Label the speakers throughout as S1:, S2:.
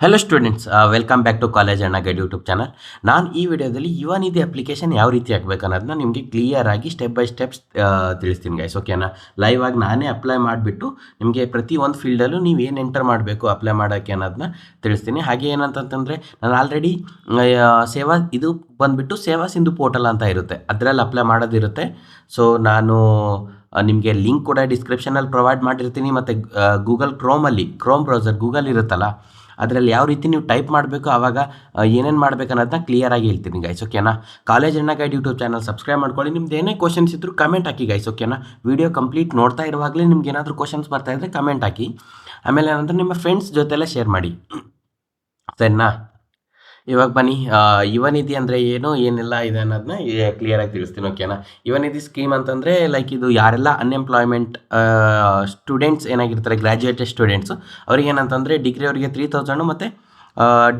S1: Hello students, welcome back to college Anna guide YouTube channel. ನಾನು ಈ ವಿಡಿಯೋದಲ್ಲಿ ಯುವ ನಿಧಿ ಅಪ್ಲಿಕೇಶನ್ ಯಾವ ರೀತಿ ಆಗಬೇಕು ಅನ್ನೋದನ್ನ ನಿಮಗೆ ಕ್ಲಿಯರ್ ಆಗಿ ಸ್ಟೆಪ್ ಬೈ ಸ್ಟೆಪ್ಸ್ ತಿಳಿಸ್ತೀನಿ ಗೈಸ್. ಓಕೆನಾ? ಲೈವ್ ಆಗಿ ನಾನೇ ಅಪ್ಲೈ ಮಾಡಿಬಿಟ್ಟು ನಿಮಗೆ ಪ್ರತಿ ಒಂದು ಫೀಲ್ಡಲ್ಲೂ ನೀವು ಏನು ಎಂಟರ್ ಮಾಡಬೇಕು ಅಪ್ಲೈ ಮಾಡೋಕ್ಕೆ ಅನ್ನೋದನ್ನ ತಿಳಿಸ್ತೀನಿ. ಹಾಗೆ ಏನಂತಂತಂದರೆ ನಾನು ಆಲ್ರೆಡಿ ಸೇವಾ ಇದು ಬಂದುಬಿಟ್ಟು ಸೇವಾ ಸಿಂಧು ಪೋರ್ಟಲ್ ಅಂತ ಇರುತ್ತೆ, ಅದರಲ್ಲಿ ಅಪ್ಲೈ ಮಾಡೋದಿರುತ್ತೆ. ಸೊ ನಾನು ನಿಮಗೆ ಲಿಂಕ್ ಕೂಡ ಡಿಸ್ಕ್ರಿಪ್ಷನಲ್ಲಿ ಪ್ರೊವೈಡ್ ಮಾಡಿರ್ತೀನಿ. ಮತ್ತು ಕ್ರೋಮ್ ಬ್ರೌಸರ್ ಗೂಗಲ್ ಇರುತ್ತಲ್ಲ, ಅದರಲ್ಲಿ ಯಾವ ರೀತಿ ನೀವು ಟೈಪ್ ಮಾಡಬೇಕು, ಆವಾಗ ಏನೇನು ಮಾಡಬೇಕು ಅನ್ನೋದನ್ನ ಕ್ಲಿಯರಾಗಿ ಹೇಳ್ತೀನಿ ಗೈಸ್. ಓಕೆನಾ? College Anna guide YouTube channel subscribe ಮಾಡ್ಕೊಳ್ಳಿ. ನಿಮ್ದು ಏನೇ ಕ್ವಶನ್ಸ್ ಇದ್ದರೂ ಕಮೆಂಟ್ ಹಾಕಿ ಗೈಸ್. ಓಕೆನಾ? ವಿಡಿಯೋ ಕಂಪ್ಲೀಟ್ ನೋಡ್ತಾ ಇರುವಾಗಲೇ ನಿಮ್ಗೆ ಏನಾದರೂ ಕ್ವಶನ್ಸ್ ಬರ್ತಾ ಇದ್ದರೆ ಕಮೆಂಟ್ ಹಾಕಿ. ಆಮೇಲೆ ಏನಂದರೆ ನಿಮ್ಮ ಫ್ರೆಂಡ್ಸ್ ಜೊತೆಲ್ಲ ಶೇರ್ ಮಾಡಿ, ಸರಿನಾ? ಇವಾಗ ಬನ್ನಿ, ಯುವ ನಿಧಿ ಅಂದರೆ ಏನು ಏನೆಲ್ಲ ಇದೆ ಅನ್ನೋದನ್ನ ಕ್ಲಿಯರಾಗಿ ತಿಳಿಸ್ತೀನಿ. ಓಕೆನಾ? ಯುವ ನಿಧಿ ಸ್ಕೀಮ್ ಅಂತಂದರೆ ಲೈಕ್ ಇದು ಯಾರೆಲ್ಲ ಅನ್ಎಂಪ್ಲಾಯ್ಮೆಂಟ್ ಸ್ಟೂಡೆಂಟ್ಸ್ ಏನಾಗಿರ್ತಾರೆ, ಗ್ರ್ಯಾಜುಯೇಟೆಡ್ ಸ್ಟೂಡೆಂಟ್ಸು, ಅವ್ರಿಗೆ ಏನಂತಂದರೆ ಡಿಗ್ರಿ ಅವರಿಗೆ 3000 ಮತ್ತು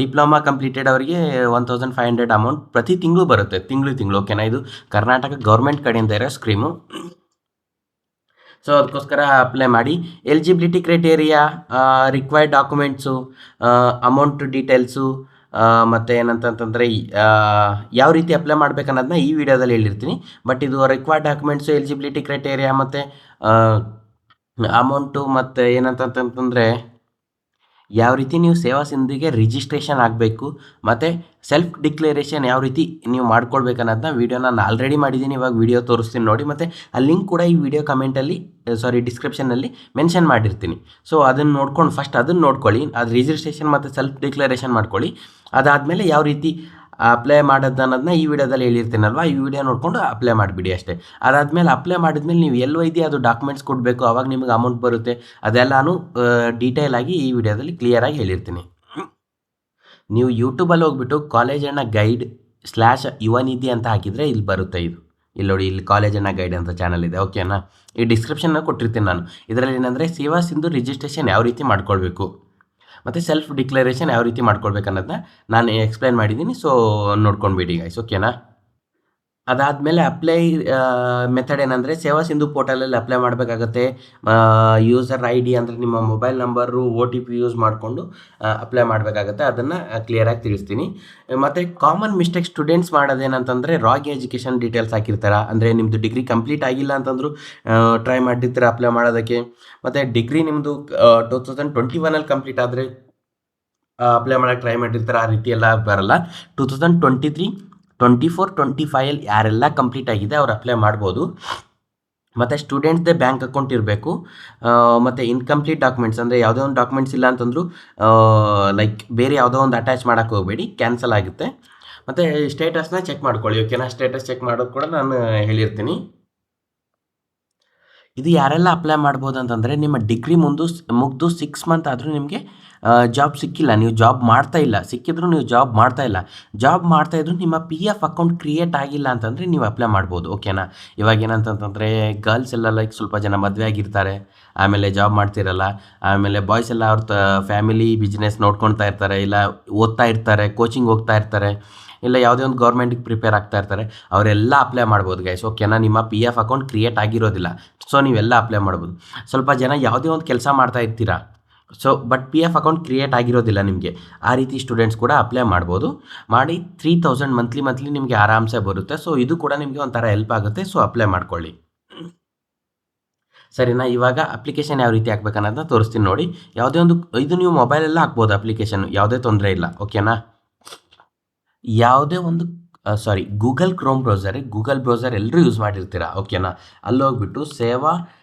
S1: ಡಿಪ್ಲೊಮಾ ಕಂಪ್ಲೀಟೆಡ್ ಅವರಿಗೆ 1500 ಅಮೌಂಟ್ ಪ್ರತಿ ತಿಂಗಳು ಬರುತ್ತೆ, ತಿಂಗಳು. ಓಕೆನಾ? ಇದು ಕರ್ನಾಟಕ ಗೌರ್ಮೆಂಟ್ ಕಡೆಯಿಂದ ಇರೋ ಸ್ಕೀಮು. ಸೊ ಅದಕ್ಕೋಸ್ಕರ ಅಪ್ಲೈ ಮಾಡಿ. Eligibility criteria, required documents, amount details, ಮತ್ತು ಏನಂತಂತಂದರೆ ಯಾವ ರೀತಿ ಅಪ್ಲೈ ಮಾಡ್ಬೇಕನ್ನೋದನ್ನ ಈ ವಿಡಿಯೋದಲ್ಲಿ ಹೇಳಿರ್ತೀನಿ. ಬಟ್ ಇದು ರಿಕ್ವೈರ್ಡ್ ಡಾಕ್ಯುಮೆಂಟ್ಸು, ಎಲಿಜಿಬಿಲಿಟಿ ಕ್ರೈಟೇರಿಯಾ ಮತ್ತು ಅಮೌಂಟು, ಮತ್ತು ಏನಂತಂತಂದರೆ ಯಾವ ರೀತಿ ನೀವು ಸೇವಾ ಸಿಂಧಿಗೆ ರಿಜಿಸ್ಟ್ರೇಷನ್ ಆಗಬೇಕು, ಮತ್ತು ಸೆಲ್ಫ್ ಡಿಕ್ಲರೇಷನ್ ಯಾವ ರೀತಿ ನೀವು ಮಾಡ್ಕೊಳ್ಬೇಕನ್ನೋದನ್ನ ವಿಡಿಯೋ ನಾನು ಆಲ್ರೆಡಿ ಮಾಡಿದ್ದೀನಿ. ಇವಾಗ ವಿಡಿಯೋ ತೋರಿಸ್ತೀನಿ ನೋಡಿ. ಮತ್ತು ಆ ಲಿಂಕ್ ಕೂಡ ಈ ವಿಡಿಯೋ ಡಿಸ್ಕ್ರಿಪ್ಷನಲ್ಲಿ ಮೆನ್ಷನ್ ಮಾಡಿರ್ತೀನಿ. ಸೊ ಅದನ್ನು ನೋಡ್ಕೊಂಡು ಫಸ್ಟ್ ಅದನ್ನು ನೋಡ್ಕೊಳ್ಳಿ, ಅದು ರಿಜಿಸ್ಟ್ರೇಷನ್ ಮತ್ತು ಸೆಲ್ಫ್ ಡಿಕ್ಲರೇಷನ್ ಮಾಡ್ಕೊಳ್ಳಿ. ಅದಾದಮೇಲೆ ಯಾವ ರೀತಿ ಅಪ್ಲೈ ಮಾಡೋದು ಅನ್ನೋದನ್ನ ಈ ವಿಡಿಯೋದಲ್ಲಿ ಹೇಳಿರ್ತೀನಲ್ವ, ಈ ವಿಡಿಯೋ ನೋಡಿಕೊಂಡು ಅಪ್ಲೈ ಮಾಡಿಬಿಡಿ ಅಷ್ಟೇ. ಅದಾದಮೇಲೆ ಅಪ್ಲೈ ಮಾಡಿದ್ಮೇಲೆ ನೀವು ಎಲ್ಲೋಯ್ದು ಅದು ಡಾಕ್ಯುಮೆಂಟ್ಸ್ ಕೊಡಬೇಕು, ಆವಾಗ ನಿಮಗೆ ಅಮೌಂಟ್ ಬರುತ್ತೆ. ಅದೆಲ್ಲನೂ ಡೀಟೇಲ್ ಆಗಿ ಈ ವಿಡಿಯೋದಲ್ಲಿ ಕ್ಲಿಯರಾಗಿ ಹೇಳಿರ್ತೀನಿ. ನೀವು ಯೂಟ್ಯೂಬಲ್ಲಿ ಹೋಗ್ಬಿಟ್ಟು ಕಾಲೇಜ್ ಅಣ್ಣ ಗೈಡ್ /ಯುವ ನಿಧಿ ಅಂತ ಹಾಕಿದರೆ ಇಲ್ಲಿ ಬರುತ್ತೆ. ಇಲ್ಲಿ ನೋಡಿ, ಇಲ್ಲಿ ಕಾಲೇಜ್ ಅಣ್ಣ ಗೈಡ್ ಅಂತ ಚಾನಲ್ ಇದೆ. ಓಕೆನಾ? ಈ ಡಿಸ್ಕ್ರಿಪ್ಷನ್ನ ಕೊಟ್ಟಿರ್ತೀನಿ ನಾನು. ಇದರಲ್ಲಿ ಏನಂದರೆ ಸೇವಾ ಸಿಂಧು ರಿಜಿಸ್ಟ್ರೇಷನ್ ಯಾವ ರೀತಿ ಮಾಡ್ಕೊಳ್ಬೇಕು ಮತ್ತು ಸೆಲ್ಫ್ ಡಿಕ್ಲರೇಷನ್ ಯಾವ ರೀತಿ ಮಾಡ್ಕೊಳ್ಬೇಕು ಅನ್ನೋದನ್ನ ನಾನು ಎಕ್ಸ್ಪ್ಲೈನ್ ಮಾಡಿದ್ದೀನಿ. ಸೊ ನೋಡ್ಕೊಂಡ್ಬಿಡಿ ಗೈಸ್. ಓಕೆನಾ? ಅದಾದಮೇಲೆ ಅಪ್ಲೈ ಮೆಥಡ್ ಏನಂದರೆ ಸೇವಾ ಸಿಂಧು ಪೋರ್ಟಲಲ್ಲಿ ಅಪ್ಲೈ ಮಾಡಬೇಕಾಗತ್ತೆ. ಯೂಸರ್ ID ಅಂದರೆ ನಿಮ್ಮ ಮೊಬೈಲ್ ನಂಬರು OTP ಯೂಸ್ ಮಾಡಿಕೊಂಡು ಅಪ್ಲೈ ಮಾಡಬೇಕಾಗತ್ತೆ. ಅದನ್ನು ಕ್ಲಿಯರಾಗಿ ತಿಳಿಸ್ತೀನಿ. ಮತ್ತು ಕಾಮನ್ ಮಿಸ್ಟೇಕ್ ಸ್ಟೂಡೆಂಟ್ಸ್ ಮಾಡೋದೇನಂತಂದರೆ ರಾಗಿ ಎಜುಕೇಷನ್ ಡೀಟೇಲ್ಸ್ ಹಾಕಿರ್ತಾರೆ. ಅಂದರೆ ನಿಮ್ಮದು ಡಿಗ್ರಿ ಕಂಪ್ಲೀಟ್ ಆಗಿಲ್ಲ ಅಂತಂದರೂ ಟ್ರೈ ಮಾಡಿರ್ತೀರ ಅಪ್ಲೈ ಮಾಡೋದಕ್ಕೆ. ಮತ್ತು ಡಿಗ್ರಿ ನಿಮ್ಮದು 2021 ಕಂಪ್ಲೀಟ್ ಆದರೆ ಅಪ್ಲೈ ಮಾಡೋಕ್ಕೆ ಟ್ರೈ ಮಾಡಿರ್ತಾರೆ. ಆ ರೀತಿ ಎಲ್ಲ ಬರಲ್ಲ. 2023, 24, 25 ಯಾರೆಲ್ಲ ಕಂಪ್ಲೀಟ್ ಆಗಿದೆ ಅವ್ರು ಅಪ್ಲೈ ಮಾಡ್ಬೋದು. ಮತ್ತು ಸ್ಟೂಡೆಂಟ್ಸ್ದೇ ಬ್ಯಾಂಕ್ ಅಕೌಂಟ್ ಇರಬೇಕು. ಮತ್ತು ಇನ್ಕಂಪ್ಲೀಟ್ ಡಾಕ್ಯುಮೆಂಟ್ಸ್ ಅಂದರೆ ಯಾವುದೇ ಒಂದು ಡಾಕ್ಯುಮೆಂಟ್ಸ್ ಇಲ್ಲ ಅಂತಂದರೂ ಲೈಕ್ ಬೇರೆ ಯಾವುದೋ ಒಂದು ಅಟ್ಯಾಚ್ ಮಾಡೋಕ್ಕೆ ಹೋಗಬೇಡಿ, ಕ್ಯಾನ್ಸಲ್ ಆಗುತ್ತೆ. ಮತ್ತು ಸ್ಟೇಟಸ್ನ ಚೆಕ್ ಮಾಡ್ಕೊಳ್ಳಿ. ಓಕೆನಾ? ಸ್ಟೇಟಸ್ ಚೆಕ್ ಮಾಡೋದು ಕೂಡ ನಾನು ಹೇಳಿರ್ತೀನಿ. ಇದು ಯಾರೆಲ್ಲ ಅಪ್ಲೈ ಮಾಡ್ಬೋದು ಅಂತಂದರೆ ನಿಮ್ಮ ಡಿಗ್ರಿ ಮುಗಿದು 6 ಮಂತ್ ಆದರೂ ನಿಮಗೆ ಜಾಬ್ ಸಿಕ್ಕಿಲ್ಲ, ನೀವು ಜಾಬ್ ಮಾಡ್ತಾ ಇಲ್ಲ, ಸಿಕ್ಕಿದ್ರು ನೀವು ಜಾಬ್ ಮಾಡ್ತಾ ಇಲ್ಲ, ಜಾಬ್ ಮಾಡ್ತಾಯಿದ್ರು ನಿಮ್ಮ PF ಅಕೌಂಟ್ ಕ್ರಿಯೇಟ್ ಆಗಿಲ್ಲ ಅಂತಂದರೆ ನೀವು ಅಪ್ಲೈ ಮಾಡ್ಬೋದು. ಓಕೆನಾ? ಇವಾಗ ಏನಂತಂತಂದರೆ ಗರ್ಲ್ಸ್ ಎಲ್ಲ ಲೈಕ್ ಸ್ವಲ್ಪ ಜನ ಮದುವೆ ಆಗಿರ್ತಾರೆ, ಆಮೇಲೆ ಜಾಬ್ ಮಾಡ್ತಿರಲ್ಲ, ಆಮೇಲೆ ಬಾಯ್ಸ್ ಎಲ್ಲ ಅವ್ರ ಫ್ಯಾಮಿಲಿ ಬಿಸ್ನೆಸ್ ನೋಡ್ಕೊಳ್ತಾ ಇರ್ತಾರೆ, ಇಲ್ಲ ಓದ್ತಾ ಇರ್ತಾರೆ, ಕೋಚಿಂಗ್ ಹೋಗ್ತಾ ಇರ್ತಾರೆ, ಇಲ್ಲ ಯಾವುದೇ ಒಂದು ಗೌರ್ಮೆಂಟಿಗೆ ಪ್ರಿಪೇರ್ ಆಗ್ತಾ ಇರ್ತಾರೆ, ಅವರೆಲ್ಲ ಅಪ್ಲೈ ಮಾಡ್ಬೋದು ಗೈಸ್. ಓಕೆನಾ? ನಿಮ್ಮ PF ಅಕೌಂಟ್ ಕ್ರಿಯೇಟ್ ಆಗಿರೋದಿಲ್ಲ, ಸೊ ನೀವೆಲ್ಲ ಅಪ್ಲೈ ಮಾಡ್ಬೋದು. ಸ್ವಲ್ಪ ಜನ ಯಾವುದೇ ಒಂದು ಕೆಲಸ ಮಾಡ್ತಾ ಇರ್ತೀರಾ, so but PF account create ಆಗಿರೋದಿಲ್ಲ ನಿಮಗೆ, ಆ ರೀತಿ ಸ್ಟೂಡೆಂಟ್ಸ್ ಕೂಡ ಅಪ್ಲೈ ಮಾಡ್ಬೋದು. ಮಾಡಿ 3000 ಮಂತ್ಲಿ ನಿಮಗೆ ಆರಾಮ್ಸೆ ಬರುತ್ತೆ. ಸೊ ಇದು ಕೂಡ ನಿಮಗೆ ಒಂಥರ ಹೆಲ್ಪ್ ಆಗುತ್ತೆ. ಸೊ ಅಪ್ಲೈ ಮಾಡ್ಕೊಳ್ಳಿ, ಸರಿನಾ? ಇವಾಗ ಅಪ್ಲಿಕೇಶನ್ ಯಾವ ರೀತಿ ಹಾಕ್ಬೇಕನ್ನೋದನ್ನ ತೋರಿಸ್ತೀನಿ ನೋಡಿ. ಯಾವುದೇ ಒಂದು ಇದು ನೀವು ಮೊಬೈಲೆಲ್ಲ ಹಾಕ್ಬೋದು ಅಪ್ಲಿಕೇಶನ್, ಯಾವುದೇ ತೊಂದರೆ ಇಲ್ಲ. ಓಕೆನಾ? ಯಾವುದೇ ಒಂದು ಗೂಗಲ್ ಬ್ರೌಸರ್ ಎಲ್ಲರೂ ಯೂಸ್ ಮಾಡಿರ್ತೀರ. ಓಕೆನಾ? ಅಲ್ಲಿ ಹೋಗ್ಬಿಟ್ಟು ಸೇವಾ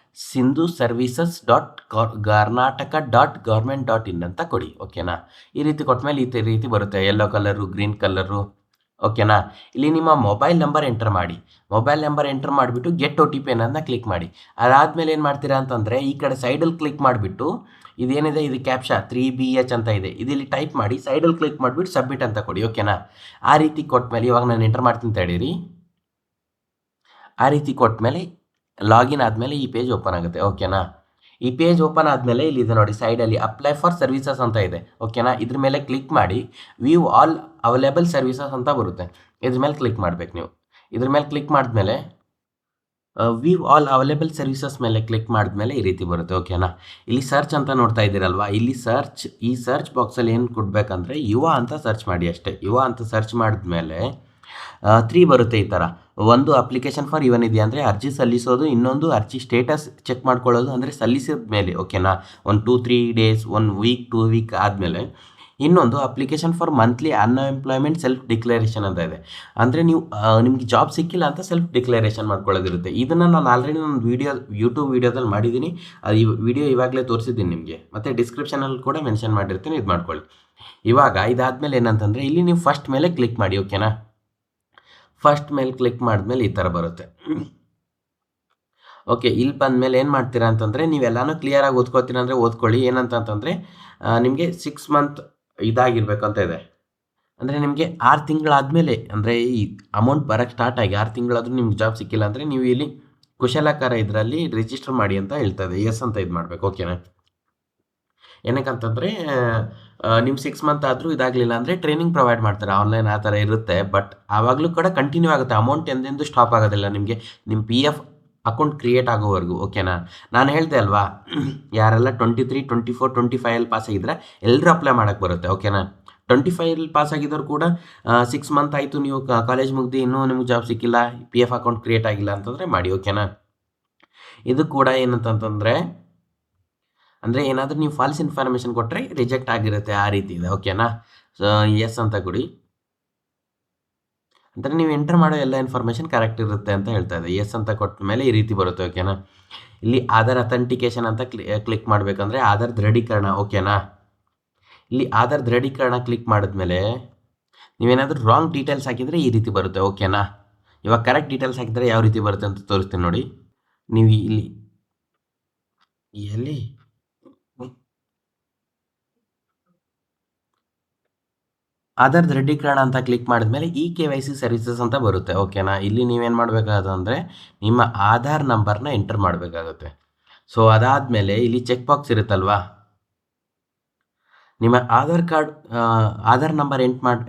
S1: ಸಿಂಧು ಸರ್ವೀಸಸ್ .karnataka.government.in ಅಂತ ಕೊಡಿ. ಓಕೆನಾ? ಈ ರೀತಿ ಕೊಟ್ಮೇಲೆ ಈ ರೀತಿ ಬರುತ್ತೆ, ಯೆಲ್ಲೋ ಕಲರು, ಗ್ರೀನ್ ಕಲರು. ಓಕೆನಾ? ಇಲ್ಲಿ ನಿಮ್ಮ ಮೊಬೈಲ್ ನಂಬರ್ ಎಂಟರ್ ಮಾಡಿ. ಮೊಬೈಲ್ ನಂಬರ್ ಎಂಟರ್ ಮಾಡಿಬಿಟ್ಟು ಗೆಟ್ OTP ಅನ್ನೋದನ್ನ ಕ್ಲಿಕ್ ಮಾಡಿ. ಅದಾದಮೇಲೆ ಏನು ಮಾಡ್ತೀರಾ ಅಂತಂದರೆ ಈ ಕಡೆ ಸೈಡಲ್ಲಿ ಕ್ಲಿಕ್ ಮಾಡಿಬಿಟ್ಟು ಇದೇನಿದೆ, ಇದು ಕ್ಯಾಪ್ಷಾ 3BH ಅಂತ ಇದೆ, ಇಲ್ಲಿ ಟೈಪ್ ಮಾಡಿ ಸೈಡಲ್ಲಿ ಕ್ಲಿಕ್ ಮಾಡಿಬಿಟ್ಟು ಸಬ್ಮಿಟ್ ಅಂತ ಕೊಡಿ. ಓಕೆನಾ? ಆ ರೀತಿ ಕೊಟ್ಮೇಲೆ ಇವಾಗ ನಾನು ಎಂಟರ್ ಮಾಡ್ತೀನಿ ತಡೀರಿ. ಆ ರೀತಿ ಕೊಟ್ಮೇಲೆ ಲಾಗಿನ್ ಆದಮೇಲೆ ಈ ಪೇಜ್ ಓಪನ್ ಆಗುತ್ತೆ. ಓಕೆನಾ? ಈ ಪೇಜ್ ಓಪನ್ ಆದಮೇಲೆ ಇಲ್ಲಿದೆ ನೋಡಿ, ಸೈಡಲ್ಲಿ ಅಪ್ಲೈ ಫಾರ್ ಸರ್ವಿಸಸ್ ಅಂತ ಇದೆ. ಓಕೆನಾ? ಇದ್ರ ಮೇಲೆ ಕ್ಲಿಕ್ ಮಾಡಿ ವ್ಯೂ ಆಲ್ ಅವೈಲೇಬಲ್ ಸರ್ವಿಸಸ್ ಅಂತ ಬರುತ್ತೆ. ಇದ್ರ ಮೇಲೆ ಕ್ಲಿಕ್ ಮಾಡಬೇಕು ನೀವು. ಇದ್ರ ಮೇಲೆ ಕ್ಲಿಕ್ ಮಾಡಿದ್ಮೇಲೆ ವ್ಯೂ ಆಲ್ ಅವೈಲೇಬಲ್ ಸರ್ವಿಸಸ್ ಮೇಲೆ ಕ್ಲಿಕ್ ಮಾಡಿದ್ಮೇಲೆ ಈ ರೀತಿ ಬರುತ್ತೆ, ಓಕೆನಾ. ಇಲ್ಲಿ ಸರ್ಚ್ ಅಂತ ನೋಡ್ತಾ ಇದ್ದೀರಲ್ವಾ, ಇಲ್ಲಿ ಈ ಸರ್ಚ್ ಬಾಕ್ಸಲ್ಲಿ ಏನು ಕೊಡಬೇಕಂದ್ರೆ ಯುವ ಅಂತ ಸರ್ಚ್ ಮಾಡಿ ಅಷ್ಟೇ. ಯುವ ಅಂತ ಸರ್ಚ್ ಮಾಡಿದ್ಮೇಲೆ 3 ಬರುತ್ತೆ ಈ ಥರ. ಒಂದು ಅಪ್ಲಿಕೇಶನ್ ಫಾರ್ ಯುವನ್ ಇದೆಯಾ ಅಂದರೆ ಅರ್ಜಿ ಸಲ್ಲಿಸೋದು, ಇನ್ನೊಂದು ಅರ್ಜಿ ಸ್ಟೇಟಸ್ ಚೆಕ್ ಮಾಡ್ಕೊಳ್ಳೋದು ಅಂದರೆ ಸಲ್ಲಿಸಿದ ಮೇಲೆ, ಓಕೆನಾ. ಒಂದು 2-3 ಡೇಸ್, 1 ವೀಕ್ 2 ವೀಕ್ ಆದಮೇಲೆ ಇನ್ನೊಂದು application for monthly unemployment self declaration ಅಂತ ಇದೆ. ಅಂದರೆ ನೀವು ನಿಮಗೆ ಜಾಬ್ ಸಿಕ್ಕಿಲ್ಲ ಅಂತ ಸೆಲ್ಫ್ ಡಿಕ್ಲರೇಷನ್ ಮಾಡ್ಕೊಳ್ಳೋದಿರುತ್ತೆ. ಇದನ್ನು ನಾನು ಆಲ್ರೆಡಿ ನನ್ನ ಯೂಟ್ಯೂಬ್ ವೀಡಿಯೋದಲ್ಲಿ ಮಾಡಿದ್ದೀನಿ. ಅದು ಈ ವಿಡಿಯೋ ಇವಾಗಲೇ ತೋರಿಸಿದ್ದೀನಿ ನಿಮಗೆ, ಮತ್ತು ಡಿಸ್ಕ್ರಿಪ್ಷನಲ್ಲಿ ಕೂಡ ಮೆನ್ಷನ್ ಮಾಡಿರ್ತೀನಿ, ಇದು ಮಾಡ್ಕೊಳ್ಳಿ. ಇವಾಗ ಇದಾದಮೇಲೆ ಏನಂತಂದರೆ ಇಲ್ಲಿ ನೀವು ಫಸ್ಟ್ ಮೇಲೆ ಕ್ಲಿಕ್ ಮಾಡಿ, ಓಕೆನಾ. ಫಸ್ಟ್ ಮೇಲೆ ಕ್ಲಿಕ್ ಮಾಡಿದ್ಮೇಲೆ ಈ ಥರ ಬರುತ್ತೆ. ಓಕೆ, ಇಲ್ಲಿ ಬಂದಮೇಲೆ ಏನು ಮಾಡ್ತೀರಾ ಅಂತಂದರೆ ನೀವೆಲ್ಲನೂ ಕ್ಲಿಯರಾಗಿ ಓದ್ಕೊಳ್ತೀರ ಅಂದರೆ ಓದ್ಕೊಳ್ಳಿ. ಏನಂತಂತಂದರೆ ನಿಮಗೆ 6 ಮಂತ್ ಇದಾಗಿರ್ಬೇಕು ಅಂತ ಇದೆ. ಅಂದರೆ ನಿಮಗೆ 6 ತಿಂಗಳಾದಮೇಲೆ, ಅಂದರೆ ಈ ಅಮೌಂಟ್ ಬರೋಕ್ಕೆ ಸ್ಟಾರ್ಟ್ ಆಗಿ 6 ತಿಂಗಳಾದರೂ ನಿಮ್ಗೆ ಜಾಬ್ ಸಿಕ್ಕಿಲ್ಲ ಅಂದರೆ ನೀವು ಇಲ್ಲಿ ಕುಶಲಕರ ಇದರಲ್ಲಿ ರಿಜಿಸ್ಟರ್ ಮಾಡಿ ಅಂತ ಹೇಳ್ತದೆ. ಎಸ್ ಅಂತ ಇದು ಮಾಡಬೇಕು, ಓಕೆನಾ. ಏನಕ್ಕಂತಂದರೆ ನಿಮ್ಮ 6 ಮಂತ್ ಆದರೂ ಇದಾಗಲಿಲ್ಲ ಅಂದರೆ ಟ್ರೈನಿಂಗ್ ಪ್ರೊವೈಡ್ ಮಾಡ್ತಾರೆ, ಆನ್ಲೈನ್ ಆ ಥರ ಇರುತ್ತೆ. ಬಟ್ ಆವಾಗಲೂ ಕೂಡ ಕಂಟಿನ್ಯೂ ಆಗುತ್ತೆ, ಅಮೌಂಟ್ ಎಂದೆಂದೂ ಸ್ಟಾಪ್ ಆಗೋದಿಲ್ಲ ನಿಮಗೆ, ನಿಮ್ಮ PF ಅಕೌಂಟ್ ಕ್ರಿಯೇಟ್ ಆಗೋವರೆಗೂ, ಓಕೆನಾ. ನಾನು ಹೇಳಿದೆ ಅಲ್ವಾ, ಯಾರೆಲ್ಲ 23, 24, 25 ಪಾಸ್ ಆಗಿದ್ರೆ ಎಲ್ಲರೂ ಅಪ್ಲೈ ಮಾಡೋಕ್ಕೆ ಬರುತ್ತೆ, ಓಕೆನಾ. 25 ಪಾಸ್ ಆಗಿದ್ದವ್ರು ಕೂಡ 6 ಮಂತ್ ಆಯಿತು, ನೀವು ಕಾಲೇಜ್ ಮುಗ್ದು ಇನ್ನೂ ನಿಮ್ಗೆ ಜಾಬ್ ಸಿಕ್ಕಿಲ್ಲ, PF ಅಕೌಂಟ್ ಕ್ರಿಯೇಟ್ ಆಗಿಲ್ಲ ಅಂತಂದರೆ ಮಾಡಿ, ಓಕೆನಾ. ಇದು ಕೂಡ ಏನಂತಂತಂದರೆ ಅಂದರೆ ಏನಾದರೂ ನೀವು ಫಾಲ್ಸ್ ಇನ್ಫಾರ್ಮೇಷನ್ ಕೊಟ್ಟರೆ ರಿಜೆಕ್ಟ್ ಆಗಿರುತ್ತೆ, ಆ ರೀತಿ ಇದೆ, ಓಕೆನಾ. ಸೊ ಎಸ್ ಅಂತ ಕೊಡಿ. ಅಂದರೆ ನೀವು ಎಂಟರ್ ಮಾಡೋ ಎಲ್ಲ ಇನ್ಫಾರ್ಮೇಷನ್ ಕರೆಕ್ಟ್ ಇರುತ್ತೆ ಅಂತ ಹೇಳ್ತಾ ಇದೆ. ಎಸ್ ಅಂತ ಕೊಟ್ಟ ಮೇಲೆ ಈ ರೀತಿ ಬರುತ್ತೆ, ಓಕೆನಾ. ಇಲ್ಲಿ ಆಧಾರ್ ಅಥೆಂಟಿಕೇಶನ್ ಅಂತ ಕ್ಲಿಕ್ ಮಾಡಬೇಕಂದ್ರೆ ಆಧಾರ್ ದೃಢೀಕರಣ, ಓಕೆನಾ. ಇಲ್ಲಿ ಆಧಾರ್ ದೃಢೀಕರಣ ಕ್ಲಿಕ್ ಮಾಡಿದ್ಮೇಲೆ ನೀವೇನಾದರೂ ರಾಂಗ್ ಡೀಟೇಲ್ಸ್ ಹಾಕಿದರೆ ಈ ರೀತಿ ಬರುತ್ತೆ, ಓಕೆನಾ. ಇವಾಗ ಕರೆಕ್ಟ್ ಡೀಟೇಲ್ಸ್ ಹಾಕಿದರೆ ಯಾವ ರೀತಿ ಬರುತ್ತೆ ಅಂತ ತೋರಿಸ್ತೀನಿ ನೋಡಿ. ನೀವು ಇಲ್ಲಿ ಎಲ್ಲಿ ಆಧಾರ್ ದೃಢೀಕರಣ ಅಂತ ಕ್ಲಿಕ್ ಮಾಡಿದ್ಮೇಲೆ KYC ಸರ್ವಿಸಸ್ ಅಂತ ಬರುತ್ತೆ, ಓಕೆನಾ. ಇಲ್ಲಿ ನೀವೇನು ಮಾಡಬೇಕಾಗುತ್ತೆ ನಿಮ್ಮ ಆಧಾರ್ ನಂಬರ್ನ ಎಂಟರ್ ಮಾಡಬೇಕಾಗುತ್ತೆ. ಸೊ ಅದಾದಮೇಲೆ ಇಲ್ಲಿ ಚೆಕ್ ಬಾಕ್ಸ್ ಇರುತ್ತಲ್ವಾ, ನಿಮ್ಮ ಆಧಾರ್ ನಂಬರ್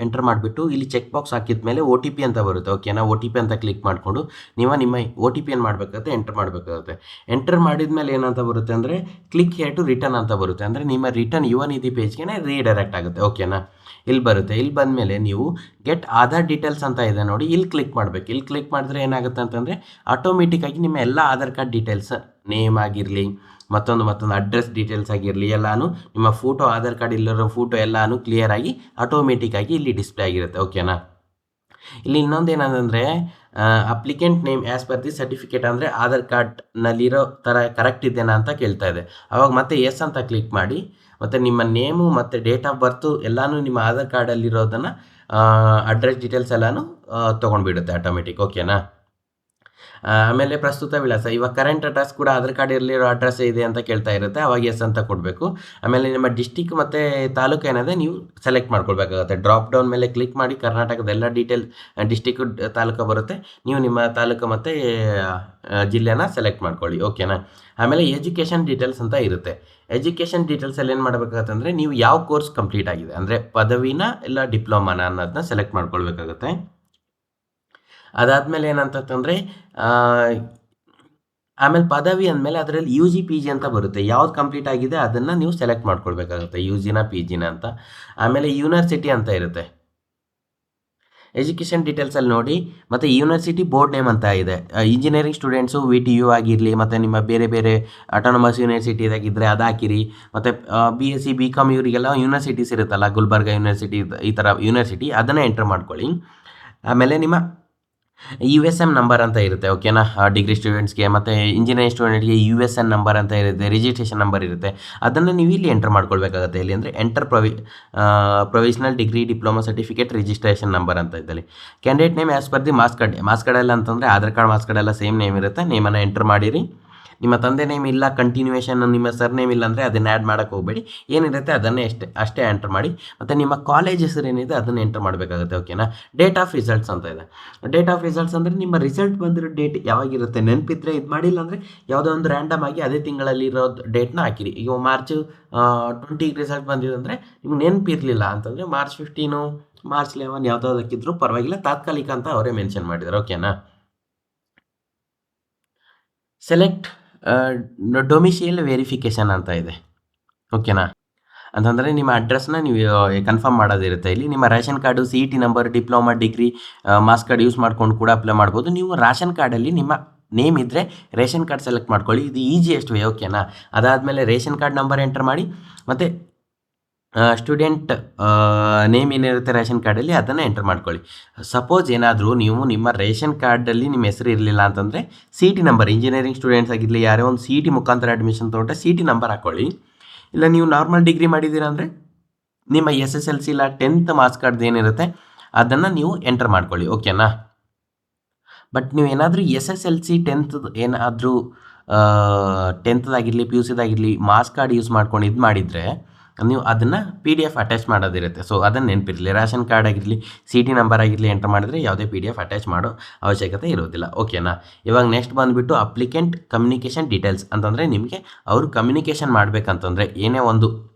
S1: ಎಂಟರ್ ಮಾಡಿಬಿಟ್ಟು ಇಲ್ಲಿ ಚೆಕ್ ಬಾಕ್ಸ್ ಹಾಕಿದ ಮೇಲೆ OTP ಅಂತ ಬರುತ್ತೆ, ಓಕೆನಾ. OTP ಅಂತ ಕ್ಲಿಕ್ ಮಾಡಿಕೊಂಡು ನಿಮ್ಮ OTP ಏನು ಮಾಡಬೇಕಾಗುತ್ತೆ, ಎಂಟರ್ ಮಾಡಬೇಕಾಗುತ್ತೆ. ಎಂಟರ್ ಮಾಡಿದ ಮೇಲೆ ಏನಂತ ಬರುತ್ತೆ ಅಂದರೆ ಕ್ಲಿಕ್ ಹೇರ್ ಟು ರಿಟರ್ನ್ ಅಂತ ಬರುತ್ತೆ. ಅಂದರೆ ನಿಮ್ಮ ರಿಟರ್ನ್ ಯುವ ನಿಧಿ ಪೇಜ್ಗೆ ರೀಡೈರೆಕ್ಟ್ ಆಗುತ್ತೆ, ಓಕೆನಾ. ಇಲ್ಲಿ ಬರುತ್ತೆ. ಇಲ್ಲಿ ಬಂದಮೇಲೆ ನೀವು ಗೆಟ್ ಆಧಾರ್ ಡೀಟೇಲ್ಸ್ ಅಂತ ಇದೆ ನೋಡಿ, ಇಲ್ಲಿ ಕ್ಲಿಕ್ ಮಾಡಬೇಕು. ಇಲ್ಲಿ ಕ್ಲಿಕ್ ಮಾಡಿದ್ರೆ ಏನಾಗುತ್ತೆ ಅಂತಂದರೆ ಆಟೋಮೆಟಿಕ್ಕಾಗಿ ನಿಮ್ಮ ಎಲ್ಲ ಆಧಾರ್ ಕಾರ್ಡ್ ಡೀಟೇಲ್ಸ್, ನೇಮ್ ಆಗಿರಲಿ, ಮತ್ತೊಂದು ಅಡ್ರೆಸ್ ಡೀಟೇಲ್ಸ್ ಆಗಿರಲಿ, ಎಲ್ಲಾನು ನಿಮ್ಮ ಫೋಟೋ, ಆಧಾರ್ ಕಾರ್ಡ್ ಇಲ್ಲಿರೋ ಫೋಟೋ ಎಲ್ಲಾನು ಕ್ಲಿಯರಾಗಿ ಆಟೋಮೆಟಿಕ್ಕಾಗಿ ಇಲ್ಲಿ ಡಿಸ್ಪ್ಲೇ ಆಗಿರುತ್ತೆ, ಓಕೆನಾ. ಇಲ್ಲಿ ಇನ್ನೊಂದು ಏನಂದರೆ applicant name as per the certificate, ಅಂದರೆ ಆಧಾರ್ ಕಾರ್ಡ್ನಲ್ಲಿರೋ ಥರ ಕರೆಕ್ಟ್ ಇದೆಯಾ ಅಂತ ಕೇಳ್ತಾ ಇದೆ. ಆವಾಗ ಮತ್ತೆ ಎಸ್ ಅಂತ ಕ್ಲಿಕ್ ಮಾಡಿ, ಮತ್ತು ನಿಮ್ಮ ನೇಮು ಮತ್ತು ಡೇಟ್ ಆಫ್ ಬರ್ತು ಎಲ್ಲಾನು ನಿಮ್ಮ ಆಧಾರ್ ಕಾರ್ಡಲ್ಲಿರೋದನ್ನು ಅಡ್ರೆಸ್ ಡೀಟೇಲ್ಸ್ ಎಲ್ಲಾನು ತೊಗೊಂಡ್ಬಿಡುತ್ತೆ ಆಟೋಮೆಟಿಕ್, ಓಕೆನಾ. ಆಮೇಲೆ ಪ್ರಸ್ತುತ ವಿಳಾಸ, ಇವಾಗ ಕರೆಂಟ್ ಅಡ್ರೆಸ್ ಕೂಡ ಆಧಾರ್ ಕಾರ್ಡಲ್ಲಿರೋ ಅಡ್ರೆಸ್ ಇದೆ ಅಂತ ಕೇಳ್ತಾ ಇರುತ್ತೆ, ಅವಾಗ ಎಸ್ ಅಂತ ಕೊಡಬೇಕು. ಆಮೇಲೆ ನಿಮ್ಮ ಡಿಸ್ಟಿಕ್ ಮತ್ತು ತಾಲೂಕು ಏನಿದೆ ನೀವು ಸೆಲೆಕ್ಟ್ ಮಾಡ್ಕೊಳ್ಬೇಕಾಗುತ್ತೆ. ಡ್ರಾಪ್ ಡೌನ್ ಮೇಲೆ ಕ್ಲಿಕ್ ಮಾಡಿ ಕರ್ನಾಟಕದ ಎಲ್ಲ ಡೀಟೇಲ್, ಡಿಸ್ಟಿಕ್ ತಾಲೂಕು ಬರುತ್ತೆ, ನೀವು ನಿಮ್ಮ ತಾಲೂಕು ಮತ್ತು ಜಿಲ್ಲೆನ ಸೆಲೆಕ್ಟ್ ಮಾಡ್ಕೊಳ್ಳಿ, ಓಕೆನಾ. ಆಮೇಲೆ ಎಜುಕೇಷನ್ ಡೀಟೇಲ್ಸ್ ಅಂತ ಇರುತ್ತೆ. ಎಜುಕೇಷನ್ ಡೀಟೇಲ್ಸಲ್ಲಿ ಏನು ಮಾಡಬೇಕಾಗತ್ತೆ ಅಂದರೆ ನೀವು ಯಾವ ಕೋರ್ಸ್ ಕಂಪ್ಲೀಟ್ ಆಗಿದೆ, ಅಂದರೆ ಪದವಿನ ಇಲ್ಲ ಡಿಪ್ಲೊಮಾನ ಅನ್ನೋದನ್ನ ಸೆಲೆಕ್ಟ್ ಮಾಡ್ಕೊಳ್ಬೇಕಾಗುತ್ತೆ. ಅದಾದಮೇಲೆ ಏನಂತಂದರೆ ಆಮೇಲೆ ಪದವಿ ಅಂದಮೇಲೆ ಅದರಲ್ಲಿ UG PG ಅಂತ ಬರುತ್ತೆ. ಯಾವ್ದು ಕಂಪ್ಲೀಟ್ ಆಗಿದೆ ಅದನ್ನು ನೀವು ಸೆಲೆಕ್ಟ್ ಮಾಡ್ಕೊಳ್ಬೇಕಾಗುತ್ತೆ, UGನ PGನ ಅಂತ. ಆಮೇಲೆ ಯೂನಿವರ್ಸಿಟಿ ಅಂತ ಇರುತ್ತೆ. ಎಜುಕೇಷನ್ ಡೀಟೇಲ್ಸಲ್ಲಿ ನೋಡಿ, ಮತ್ತು ಯೂನಿವರ್ಸಿಟಿ ಬೋರ್ಡ್ ನೇಮ್ ಅಂತ ಇದೆ. ಇಂಜಿನಿಯರಿಂಗ್ ಸ್ಟೂಡೆಂಟ್ಸು VTU ಆಗಿರಲಿ, ಮತ್ತು ನಿಮ್ಮ ಬೇರೆ ಬೇರೆ ಆಟೋನಮಸ್ ಯೂನಿವರ್ಸಿಟಿ ಇದಾಗಿದ್ದರೆ ಅದು ಹಾಕಿರಿ. ಮತ್ತು BSc BCom ಇವರಿಗೆಲ್ಲ ಯೂನಿವರ್ಸಿಟೀಸ್ ಇರುತ್ತಲ್ಲ, ಗುಲ್ಬರ್ಗ ಯೂನಿವರ್ಸಿಟಿ, ಈ ಥರ ಯೂನಿವರ್ಸಿಟಿ ಅದನ್ನು ಎಂಟರ್ ಮಾಡ್ಕೊಳ್ಳಿ. ಆಮೇಲೆ ನಿಮ್ಮ USM ನಂಬರ್ ಅಂತ ಇರುತ್ತೆ, ಓಕೆನಾ. ಡಿಗ್ರಿ ಸ್ಟೂಡೆಂಟ್ಸ್ಗೆ ಮತ್ತು ಇಂಜಿನಿಯರಿಂಗ್ ಸ್ಟೂಡೆಂಟ್ಗೆ USN ನಂಬರ್ ಅಂತ ಇರುತ್ತೆ, ರಿಜಿಸ್ಟ್ರೇಷನ್ ನಂಬರ್ ಇರುತ್ತೆ. ಅದನ್ನು ನೀವು ಇಲ್ಲಿ ಎಂಟರ್ ಮಾಡ್ಕೊಳ್ಬೇಕಾಗುತ್ತೆ. ಇಲ್ಲಿ ಅಂದರೆ enter provisional degree diploma certificate registration number ಅಂತ ಇದ್ದಲ್ಲಿ. Candidate name as per the marks card ಎಲ್ಲ ಅಂತಂದರೆ ಆಧಾರ್ ಕಾರ್ಡ್ ಮಾರ್ಕ್ಸ್ ಕಾರ್ಡ್ ಎಲ್ಲ ಸೇಮ್ ನೇಮ್ ಇರುತ್ತೆ, ನೇಮನ್ನು ಎಂಟರ್ ಮಾಡಿರಿ. ನಿಮ್ಮ ತಂದೆ ನೇಮ್ ಇಲ್ಲ, ಕಂಟಿನ್ಯೂಯೇಷನ್ ನಿಮ್ಮ ಸರ್ ನೇಮ್ ಇಲ್ಲ ಅಂದರೆ ಅದನ್ನು ಆ್ಯಡ್ ಮಾಡೋಕ್ಕೆ ಹೋಗಬೇಡಿ, ಏನಿರುತ್ತೆ ಅದನ್ನೇ ಅಷ್ಟೇ ಎಂಟರ್ ಮಾಡಿ. ಮತ್ತು ನಿಮ್ಮ ಕಾಲೇಜ್ ಹೆಸರು ಏನಿದೆ ಅದನ್ನು ಎಂಟರ್ ಮಾಡಬೇಕಾಗುತ್ತೆ, ಓಕೆನಾ. ಡೇಟ್ ಆಫ್ ರಿಸಲ್ಟ್ಸ್ ಅಂತ ಇದೆ. ಡೇಟ್ ಆಫ್ ರಿಸಲ್ಟ್ಸ್ ಅಂದರೆ ನಿಮ್ಮ ರಿಸಲ್ಟ್ ಬಂದಿರೋ ಡೇಟ್ ಯಾವಾಗಿರುತ್ತೆ ನೆನಪಿದ್ರೆ ಇದು ಮಾಡಿಲ್ಲ ಅಂದರೆ ಯಾವುದೋ ಒಂದು ರ್ಯಾಂಡಮ್ ಆಗಿ ಅದೇ ತಿಂಗಳಲ್ಲಿರೋ ಡೇಟ್ನ ಹಾಕಿರಿ. ಈಗ ಮಾರ್ಚ್ 20 ರಿಸಲ್ಟ್ ಬಂದಿದೆ ಅಂದರೆ ನಿಮ್ಗೆ ನೆನಪಿರಲಿಲ್ಲ ಅಂತಂದರೆ March 15, March 11 ಯಾವುದಾದ್ರು ಹಾಕಿದ್ರು ಪರವಾಗಿಲ್ಲ, ತಾತ್ಕಾಲಿಕ ಅಂತ ಅವರೇ ಮೆನ್ಷನ್ ಮಾಡಿದ್ದಾರೆ, ಓಕೆನಾ. ಸೆಲೆಕ್ಟ್ ಡೊಮಿಷಿಯಲ್ ವೆರಿಫಿಕೇಷನ್ ಅಂತ ಇದೆ. ಓಕೆನಾ? ಅಂತಂದರೆ ನಿಮ್ಮ ಅಡ್ರೆಸ್ನ ನೀವು ಕನ್ಫರ್ಮ್ ಮಾಡೋದಿರುತ್ತೆ. ಇಲ್ಲಿ ನಿಮ್ಮ ration card, C E T number, diploma, degree, marks card use ಮಾಡ್ಕೊಂಡು ಕೂಡ ಅಪ್ಲೈ ಮಾಡ್ಬೋದು. ನೀವು ರೇಷನ್ ಕಾರ್ಡಲ್ಲಿ ನಿಮ್ಮ ನೇಮ್ ಇದ್ದರೆ ರೇಷನ್ ಕಾರ್ಡ್ ಸೆಲೆಕ್ಟ್ ಮಾಡ್ಕೊಳ್ಳಿ. ಇದು ಈಸಿಯೆಸ್ಟ್ ವೇ. ಓಕೆನಾ? ಅದಾದಮೇಲೆ ರೇಷನ್ ಕಾರ್ಡ್ ನಂಬರ್ ಎಂಟರ್ ಮಾಡಿ, ಮತ್ತು ಸ್ಟೂಡೆಂಟ್ ನೇಮ್ ಏನಿರುತ್ತೆ ರೇಷನ್ ಕಾರ್ಡಲ್ಲಿ ಅದನ್ನು ಎಂಟರ್ ಮಾಡ್ಕೊಳ್ಳಿ. ಸಪೋಸ್ ಏನಾದರೂ ನೀವು ನಿಮ್ಮ ರೇಷನ್ ಕಾರ್ಡಲ್ಲಿ ನಿಮ್ಮ ಹೆಸರು ಇರಲಿಲ್ಲ ಅಂತಂದರೆ C E T number, engineering students ಆಗಿರಲಿ, ಯಾರೇ ಒಂದು ಸಿ ಇ ಟಿ ಮುಖಾಂತರ ಅಡ್ಮಿಷನ್ ತೊಗೊಂಡ್ರೆ ಸಿ ಇ ಟಿ ನಂಬರ್ ಹಾಕ್ಕೊಳ್ಳಿ. ಇಲ್ಲ ನೀವು ನಾರ್ಮಲ್ ಡಿಗ್ರಿ ಮಾಡಿದ್ದೀರಾ ಅಂದರೆ ನಿಮ್ಮ SSLC ಇಲ್ಲ 10th ಮಾರ್ಕ್ಸ್ ಕಾರ್ಡ್ ಏನಿರುತ್ತೆ ಅದನ್ನು ನೀವು ಎಂಟರ್ ಮಾಡ್ಕೊಳ್ಳಿ. ಓಕೆನಾ? ಬಟ್ ನೀವು ಏನಾದರೂ SSLC 10th ಏನಾದರೂ 10th ಆಗಿರಲಿ, PUC ಆಗಿರಲಿ ಮಾರ್ಕ್ಸ್ ಕಾರ್ಡ್ ಯೂಸ್ ಮಾಡ್ಕೊಂಡು ಇದು ಮಾಡಿದರೆ ನೀವು ಅದನ್ನು PDF ಅಟ್ಯಾಚ್ ಮಾಡೋದಿರುತ್ತೆ. ಸೊ ಅದನ್ನು ನೆನಪಿರಲಿ. ರೇಷನ್ ಕಾರ್ಡ್ ಆಗಿರಲಿ, ಸಿ ಇ ಟಿ ನಂಬರ್ ಆಗಿರಲಿ ಎಂಟರ್ ಮಾಡಿದರೆ ಯಾವುದೇ PDF ಅಟ್ಯಾಚ್ ಮಾಡೋ ಅವಶ್ಯಕತೆ ಇರೋದಿಲ್ಲ. ಓಕೆನಾ? ಇವಾಗ ನೆಕ್ಸ್ಟ್ ಬಂದುಬಿಟ್ಟು ಅಪ್ಲಿಕೆಂಟ್ ಕಮ್ಯುನಿಕೇಷನ್ ಡೀಟೇಲ್ಸ್ ಅಂತಂದರೆ ನಿಮಗೆ ಅವರು ಕಮ್ಯುನಿಕೇಷನ್ ಮಾಡಬೇಕಂತಂದರೆ ಏನೇ ಒಂದು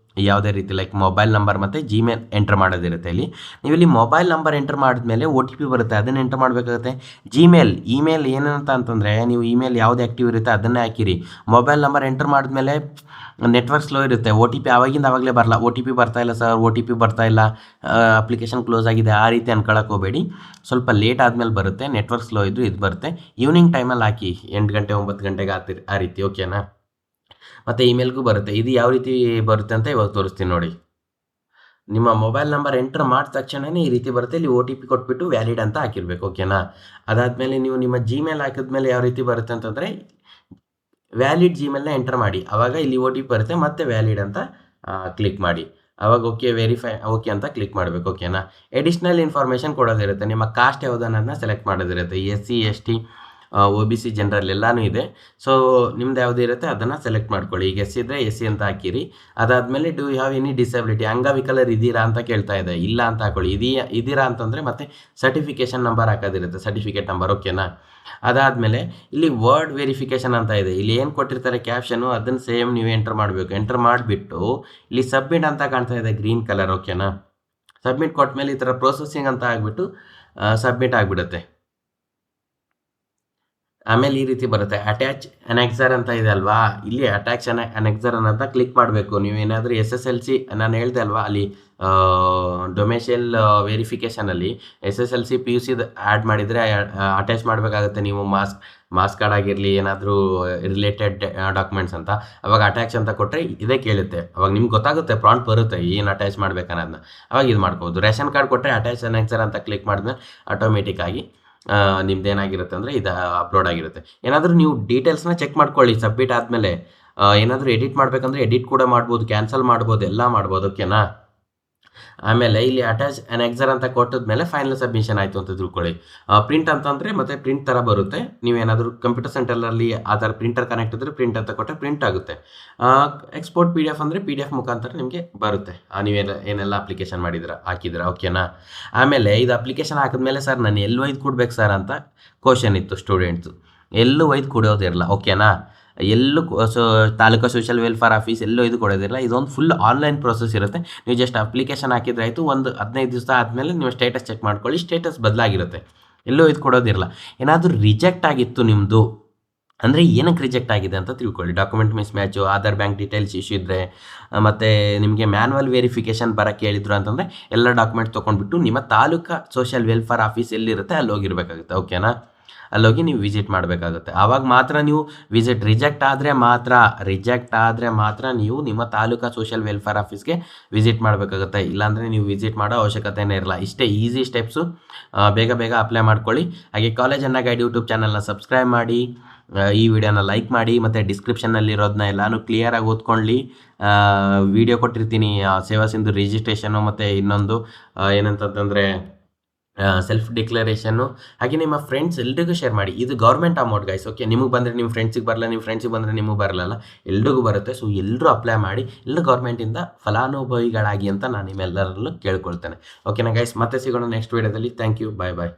S1: ಯಾವುದೇ ರೀತಿ ಲೈಕ್ ಮೊಬೈಲ್ ನಂಬರ್ ಮತ್ತು ಜಿಮೇಲ್ ಎಂಟರ್ ಮಾಡೋದಿರುತ್ತೆ. ನೀವು ಇಲ್ಲಿ ಮೊಬೈಲ್ ನಂಬರ್ ಎಂಟರ್ ಮಾಡಿದ್ಮೇಲೆ OTP ಬರುತ್ತೆ, ಅದನ್ನು ಎಂಟರ್ ಮಾಡಬೇಕಾಗುತ್ತೆ. ಇಮೇಲ್ ಏನಂತ ಅಂತಂದರೆ ನೀವು ಇಮೇಲ್ ಯಾವುದು ಆ್ಯಕ್ಟಿವ್ ಇರುತ್ತೆ ಅದನ್ನೇ ಹಾಕಿರಿ. ಮೊಬೈಲ್ ನಂಬರ್ ಎಂಟರ್ ಮಾಡಿದ್ಮೇಲೆ ನೆಟ್ವರ್ಕ್ ಸ್ಲೋ ಇರುತ್ತೆ, OTP ಆವಾಗಲೇ ಬರಲ್ಲ. OTP ಬರ್ತಾ ಇಲ್ಲ ಸರ್, OTP ಬರ್ತಾ ಇಲ್ಲ, ಅಪ್ಲಿಕೇಶನ್ ಕ್ಲೋಸ್ ಆಗಿದೆ, ಆ ರೀತಿ ಅನ್ಕೊಳಕ್ಕೆ ಹೋಗಬೇಡಿ. ಸ್ವಲ್ಪ ಲೇಟ್ ಆದಮೇಲೆ ಬರುತ್ತೆ, ನೆಟ್ವರ್ಕ್ ಸ್ಲೋ ಇದ್ದು ಇದು ಬರುತ್ತೆ. ಈವ್ನಿಂಗ್ ಟೈಮಲ್ಲಿ ಹಾಕಿ 8 ಗಂಟೆ 9 ಗಂಟೆಗೆ ಆ ರೀತಿ. ಓಕೆನಾ? ಮತ್ತು ಇಮೇಲ್ಗೂ ಬರುತ್ತೆ. ಇದು ಯಾವ ರೀತಿ ಬರುತ್ತೆ ಅಂತ ಇವಾಗ ತೋರಿಸ್ತೀನಿ ನೋಡಿ. ನಿಮ್ಮ ಮೊಬೈಲ್ ನಂಬರ್ ಎಂಟರ್ ಮಾಡಿದ ತಕ್ಷಣವೇ ಈ ರೀತಿ ಬರುತ್ತೆ. ಇಲ್ಲಿ OTP ಕೊಟ್ಬಿಟ್ಟು ವ್ಯಾಲಿಡ್ ಅಂತ ಹಾಕಿರ್ಬೇಕು. ಓಕೆನಾ? ಅದಾದಮೇಲೆ ನೀವು ನಿಮ್ಮ ಜಿಮೇಲ್ ಹಾಕಿದ್ಮೇಲೆ ಯಾವ ರೀತಿ ಬರುತ್ತೆ ಅಂತಂದರೆ ವ್ಯಾಲಿಡ್ ಜಿಮೇಲ್ನ ಎಂಟರ್ ಮಾಡಿ. ಆವಾಗ ಇಲ್ಲಿ OTP ಬರುತ್ತೆ, ಮತ್ತೆ ವ್ಯಾಲಿಡ್ ಅಂತ ಕ್ಲಿಕ್ ಮಾಡಿ. ಆವಾಗ ಓಕೆ ಓಕೆ ಅಂತ ಕ್ಲಿಕ್ ಮಾಡಬೇಕು. ಓಕೆನಾ? ಎಡಿಷ್ನಲ್ ಇನ್ಫಾರ್ಮೇಷನ್ ಕೊಡೋದಿರುತ್ತೆ. ನಿಮ್ಮ ಕಾಸ್ಟ್ ಯಾವುದು ಅನ್ನೋದನ್ನ ಸೆಲೆಕ್ಟ್ ಮಾಡೋದಿರುತ್ತೆ. SC ST OBC ಜನರಲ್ ಎಲ್ಲನೂ ಇದೆ. ಸೊ ನಿಮ್ದು ಯಾವುದು ಇರುತ್ತೆ ಅದನ್ನು ಸೆಲೆಕ್ಟ್ ಮಾಡ್ಕೊಳ್ಳಿ. ಈಗ SC ಇದ್ದರೆ SC ಅಂತ ಹಾಕಿರಿ. ಅದಾದಮೇಲೆ do you have any disability, ಅಂಗವಿಕಲರು ಇದ್ದೀರಾ ಅಂತ ಕೇಳ್ತಾ ಇದೆ, ಇಲ್ಲ ಅಂತ ಹಾಕೊಳ್ಳಿ. ಇದೀರಾ ಅಂತಂದರೆ ಮತ್ತೆ ಸರ್ಟಿಫಿಕೇಷನ್ ನಂಬರ್ ಹಾಕೋದಿರುತ್ತೆ, ಸರ್ಟಿಫಿಕೇಟ್ ನಂಬರ್. ಓಕೆನಾ? ಅದಾದಮೇಲೆ ಇಲ್ಲಿ ವರ್ಡ್ ವೆರಿಫಿಕೇಷನ್ ಅಂತ ಇದೆ. ಇಲ್ಲಿ ಏನು ಕೊಟ್ಟಿರ್ತಾರೆ ಕ್ಯಾಪ್ಷನು ಅದನ್ನು ಸೇಮ್ ನೀವು ಎಂಟರ್ ಮಾಡಬೇಕು. ಎಂಟರ್ ಮಾಡಿಬಿಟ್ಟು ಇಲ್ಲಿ ಸಬ್ಮಿಟ್ ಅಂತ ಕಾಣ್ತಾ ಇದೆ ಗ್ರೀನ್ ಕಲರ್. ಓಕೆನಾ? ಸಬ್ಮಿಟ್ ಕೊಟ್ಮೇಲೆ ಈ ಥರ ಪ್ರೊಸೆಸಿಂಗ್ ಅಂತ ಆಗಿಬಿಟ್ಟು ಸಬ್ಮಿಟ್ ಆಗಿಬಿಡುತ್ತೆ. ಆಮೇಲೆ ಈ ರೀತಿ ಬರುತ್ತೆ. ಅಟ್ಯಾಚ್ ಅನೆಕ್ಸರ್ ಅಂತ ಇದೆ ಅಲ್ವಾ, ಇಲ್ಲಿ ಅಟ್ಯಾಚ್ ಅನೆಕ್ಸರ್ ಅನ್ನೋದನ್ನ ಕ್ಲಿಕ್ ಮಾಡಬೇಕು. ನೀವೇನಾದರೂ SSLC ನಾನು ಹೇಳಿದೆ ಅಲ್ವಾ, ಅಲ್ಲಿ ಡೊಮೆಷಿಯಲ್ ವೆರಿಫಿಕೇಷನಲ್ಲಿ SSLC PUC ಆ್ಯಡ್ ಮಾಡಿದರೆ ಅಟ್ಯಾಚ್ ಮಾಡಬೇಕಾಗುತ್ತೆ. ನೀವು ಮಾರ್ಕ್ಸ್ ಕಾರ್ಡ್ ಆಗಿರಲಿ, ಏನಾದರೂ ರಿಲೇಟೆಡ್ ಡಾಕ್ಯುಮೆಂಟ್ಸ್ ಅಂತ, ಅವಾಗ ಅಟ್ಯಾಚ್ ಅಂತ ಕೊಟ್ಟರೆ ಇದೇ ಕೇಳುತ್ತೆ. ಅವಾಗ ನಿಮ್ಗೆ ಗೊತ್ತಾಗುತ್ತೆ, ಪ್ರಾಂಪ್ಟ್ ಬರುತ್ತೆ ಏನು ಅಟ್ಯಾಚ್ ಮಾಡಬೇಕನ್ನೋದನ್ನ. ಅವಾಗ ಇದು ಮಾಡ್ಬೋದು. ರೇಷನ್ ಕಾರ್ಡ್ ಕೊಟ್ಟರೆ ಅಟ್ಯಾಚ್ ಅನೆಕ್ಸರ್ ಅಂತ ಕ್ಲಿಕ್ ಮಾಡಿದ್ಮೇಲೆ ಆಟೋಮೆಟಿಕ್ಕಾಗಿ ನಿಮ್ದು ಏನಾಗಿರುತ್ತೆ ಅಂದರೆ ಇದು ಅಪ್ಲೋಡ್ ಆಗಿರುತ್ತೆ. ಏನಾದರೂ ನೀವು ಡೀಟೇಲ್ಸ್ನ ಚೆಕ್ ಮಾಡ್ಕೊಳ್ಳಿ. ಸಬ್ಮಿಟ್ ಆದಮೇಲೆ ಏನಾದರೂ ಎಡಿಟ್ ಮಾಡಬೇಕಂದ್ರೆ ಎಡಿಟ್ ಕೂಡ ಮಾಡ್ಬೋದು, ಕ್ಯಾನ್ಸಲ್ ಮಾಡ್ಬೋದು, ಎಲ್ಲ ಮಾಡ್ಬೋದು. ಓಕೆನಾ? ಆಮೇಲೆ ಇಲ್ಲಿ ಅಟ್ಯಾಚ್ ಅನೆಕ್ಸರ್ ಅಂತ ಕೊಟ್ಟಿದ್ಮೇಲೆ ಫೈನಲ್ ಸಬ್ಮಿಷನ್ ಆಯಿತು ಅಂತ ತಿಳ್ಕೊಳ್ಳಿ. ಪ್ರಿಂಟ್ ಅಂತಂದರೆ ಮತ್ತೆ ಪ್ರಿಂಟ್ ಥರ ಬರುತ್ತೆ. ನೀವೇನಾದರೂ ಕಂಪ್ಯೂಟರ್ ಸೆಂಟರಲ್ಲಿ ಆ ಥರ ಪ್ರಿಂಟರ್ ಕನೆಕ್ಟ್ ಇದ್ದರೆ ಪ್ರಿಂಟ್ ಅಂತ ಕೊಟ್ಟರೆ ಪ್ರಿಂಟ್ ಆಗುತ್ತೆ. ಎಕ್ಸ್ಪೋರ್ಟ್ PDF ಅಂದರೆ PDF ಮುಖಾಂತರ ನಿಮಗೆ ಬರುತ್ತೆ. ಏನೆಲ್ಲ ಅಪ್ಲಿಕೇಶನ್ ಹಾಕಿದ್ದೀರಾ. ಓಕೆನಾ? ಆಮೇಲೆ ಇದು ಅಪ್ಲಿಕೇಶನ್ ಹಾಕಿದ್ಮೇಲೆ ಸರ್ ನಾನು ಎಲ್ಲಿ ಒಯ್ದು ಕೊಡ್ಬೇಕು ಸರ್ ಅಂತ ಕ್ವಶನ್ ಇತ್ತು ಸ್ಟೂಡೆಂಟ್ಸು. ಎಲ್ಲೂ ಒಯ್ದು ಕೊಡೋದಿರಲ್ಲ. ಓಕೆನಾ? ಎಲ್ಲೂ ತಾಲೂಕು ಸೋಷಿಯಲ್ ವೆಲ್ಫೇರ್ ಆಫೀಸ್ ಎಲ್ಲೂ ಇದು ಕೊಡೋದಿಲ್ಲ. ಇದೊಂದು ಫುಲ್ ಆನ್ಲೈನ್ ಪ್ರೊಸೆಸ್ ಇರುತ್ತೆ. ನೀವು ಜಸ್ಟ್ ಅಪ್ಲಿಕೇಶನ್ ಹಾಕಿದ್ರೆ ಆಯಿತು. ಒಂದು 15 ದಿವಸ ಆದಮೇಲೆ ನೀವು ಸ್ಟೇಟಸ್ ಚೆಕ್ ಮಾಡ್ಕೊಳ್ಳಿ, ಸ್ಟೇಟಸ್ ಬದಲಾಗಿರುತ್ತೆ. ಎಲ್ಲೂ ಇದು ಕೊಡೋದಿರಲ್ಲ. ಏನಾದರೂ ರಿಜೆಕ್ಟ್ ಆಗಿತ್ತು ನಿಮ್ಮದು ಅಂದರೆ ಏನಕ್ಕೆ ರಿಜೆಕ್ಟ್ ಆಗಿದೆ ಅಂತ ತಿಳ್ಕೊಳ್ಳಿ. Document miss match, Aadhaar bank details issue ಇದ್ದರೆ, ಮತ್ತು ನಿಮಗೆ ಮ್ಯಾನ್ಯಲ್ ವೆರಿಫಿಕೇಷನ್ ಬರೋಕ್ಕೆ ಹೇಳಿದ್ರು ಅಂತಂದರೆ ಎಲ್ಲ ಡಾಕ್ಯುಮೆಂಟ್ ತೊಗೊಂಡ್ಬಿಟ್ಟು ನಿಮ್ಮ ತಾಲೂಕು ಸೋಷಿಯಲ್ ವೆಲ್ಫೇರ್ ಆಫೀಸ್ ಎಲ್ಲಿರುತ್ತೆ ಅಲ್ಲಿ ಹೋಗಿರಬೇಕಾಗುತ್ತೆ. ಓಕೆನಾ? ಅಲ್ಲೋಗಿ ನೀವು ವಿಸಿಟ್ ಮಾಡಬೇಕಾಗುತ್ತೆ. ಆವಾಗ ಮಾತ್ರ ನೀವು ರಿಜೆಕ್ಟ್ ಆದರೆ ಮಾತ್ರ ನೀವು ನಿಮ್ಮ ತಾಲೂಕಾ ಸೋಷಿಯಲ್ ವೆಲ್ಫೇರ್ ಆಫೀಸ್ಗೆ ವಿಸಿಟ್ ಮಾಡಬೇಕಾಗುತ್ತೆ. ಇಲ್ಲಾಂದರೆ ನೀವು ವಿಸಿಟ್ ಮಾಡೋ ಅವಶ್ಯಕತೆನೇ ಇರಲ್ಲ. ಇಷ್ಟೇ ಈಸಿ ಸ್ಟೆಪ್ಸು. ಬೇಗ ಅಪ್ಲೈ ಮಾಡ್ಕೊಳ್ಳಿ. ಹಾಗೆ ಕಾಲೇಜ್ ಅನ್ನ ಗೈಡ್ ಯೂಟ್ಯೂಬ್ ಚಾನಲ್ನ ಸಬ್ಸ್ಕ್ರೈಬ್ ಮಾಡಿ, ಈ ವಿಡಿಯೋನ ಲೈಕ್ ಮಾಡಿ, ಮತ್ತು ಡಿಸ್ಕ್ರಿಪ್ಷನ್ನಲ್ಲಿರೋದನ್ನ ಎಲ್ಲನೂ ಕ್ಲಿಯರಾಗಿ ಓದ್ಕೊಳ್ಳಿ. ವಿಡಿಯೋ ಕೊಟ್ಟಿರ್ತೀನಿ ಸೇವಾ ಸಿಂಧು ರಿಜಿಸ್ಟ್ರೇಷನು, ಮತ್ತು ಇನ್ನೊಂದು ಏನಂತಂದರೆ ಸೆಲ್ಫ್ ಡಿಕ್ಲರೇಷನ್ನು. ಹಾಗೆ ನಿಮ್ಮ ಫ್ರೆಂಡ್ಸ್ ಎಲ್ರಿಗೂ ಶೇರ್ ಮಾಡಿ. ಇದು ಗೌರ್ಮೆಂಟ್ ಅಮೌಂಟ್ ಗೈಸ್. ಓಕೆ? ನಿಮಗೆ ಬಂದರೆ ನಿಮ್ಮ ಫ್ರೆಂಡ್ಸಿಗೆ ಬರಲ್ಲ, ನಿಮ್ಮ ಫ್ರೆಂಡ್ಸಿಗೆ ಬಂದರೆ ನಿಮಗೆ ಬರಲ್ಲ, ಎಲ್ರಿಗೂ ಬರುತ್ತೆ. ಸೊ ಎಲ್ಲರೂ ಅಪ್ಲೈ ಮಾಡಿ, ಎಲ್ಲ ಗೌರ್ಮೆಂಟಿಂದ ಫಲಾನುಭವಿಗಳಾಗಿ ಅಂತ ನಾನು ನಿಮ್ಮೆಲ್ಲರಲ್ಲೂ ಕೇಳ್ಕೊಳ್ತೇನೆ. ಓಕೆನಾ ಗೈಸ್? ಮತ್ತೆ ಸಿಗೋಣ ನೆಕ್ಸ್ಟ್ ವಿಡಿಯೋದಲ್ಲಿ. Thank you. ಬಾಯ್.